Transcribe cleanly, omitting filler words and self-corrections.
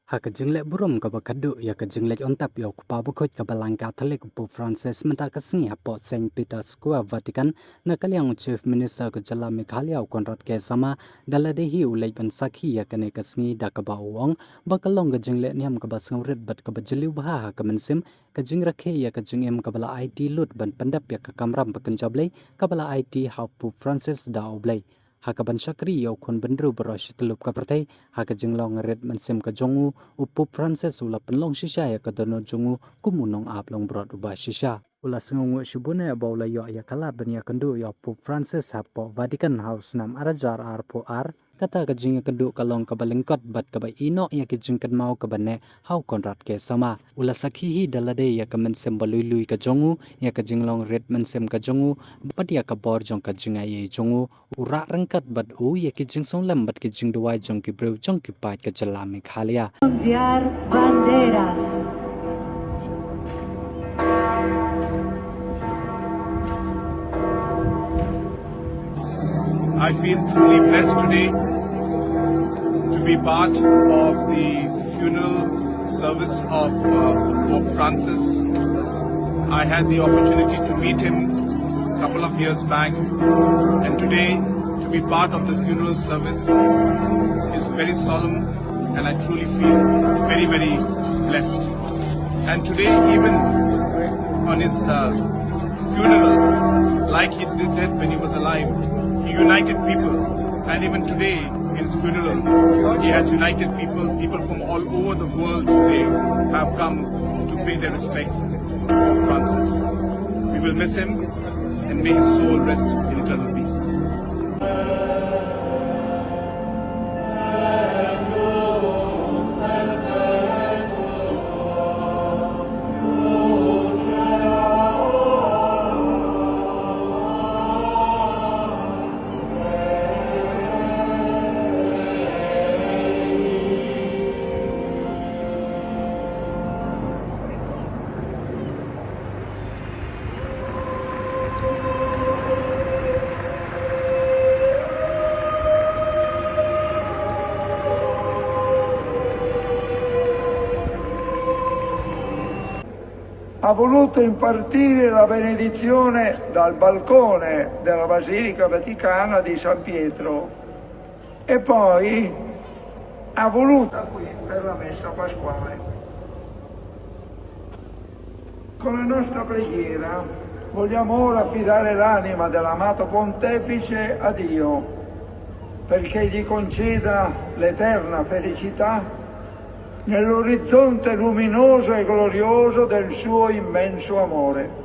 Hak jinglek burum ka bakadu ya ka jinglek ontap ya kupa bukut ka balangka thalik pu Francis menta ka singi apo Saint Peter Square Vatican na kaliang chief minister ka jala Meghalaya Konrad ke sama dalade hi ulai ban sakhi ya kane ka singi da ka ba wong bakalong ka jinglek niam ka basang red bat ka bajliu bah ka mensim ka jingrakhe ya ka jingem ka bala IT lut ban pandap ya ka kamram bakan jablai ka bala IT ha pu Francis da oblai Hakaban Shakri yau kon bendru berosh telup ka pertai haka jinglong red mensim ka jongu upu Francis ula penlong shisha ya ka dono jongu kumunong aplong brod uba shisha ula sengungu shubune baula yo ya kala benia kendu ya upu Francis hapo Vatican House nam arajar arpo ar kata ka jinga kendu kalong ka balengkot bat ka ba ino ya ka jingkan mau ka bane hau Konrad ke sama ula sakhihi dalade ya ka mensim balului ka jongu ya ka jinglong red mensim ka jongu bat ya ka bor jong ka jinga ye jongu ura rengkat bat u ya ki jing song lam bat ki jing duai jong ki breu jong ki pat ka jala Meghalaya Enviar banderas. I feel truly blessed today to be part of the funeral service of Pope Francis. I had the opportunity to meet him a couple of years back, and today to be part of the funeral service is very solemn, and I truly feel very, very blessed. And today, even on his funeral, like he did when he was alive, he united people, and even today in his funeral he has united people. People from all over the world today have come to pay their respects to Pope Francis. We will miss him, and may his soul rest in eternal peace. Ha voluto impartire la benedizione dal balcone della Basilica Vaticana di San Pietro e poi ha voluto qui per la Messa Pasquale. Con la nostra preghiera vogliamo ora affidare l'anima dell'amato Pontefice a Dio perché gli conceda l'eterna felicità nell'orizzonte luminoso e glorioso del suo immenso amore.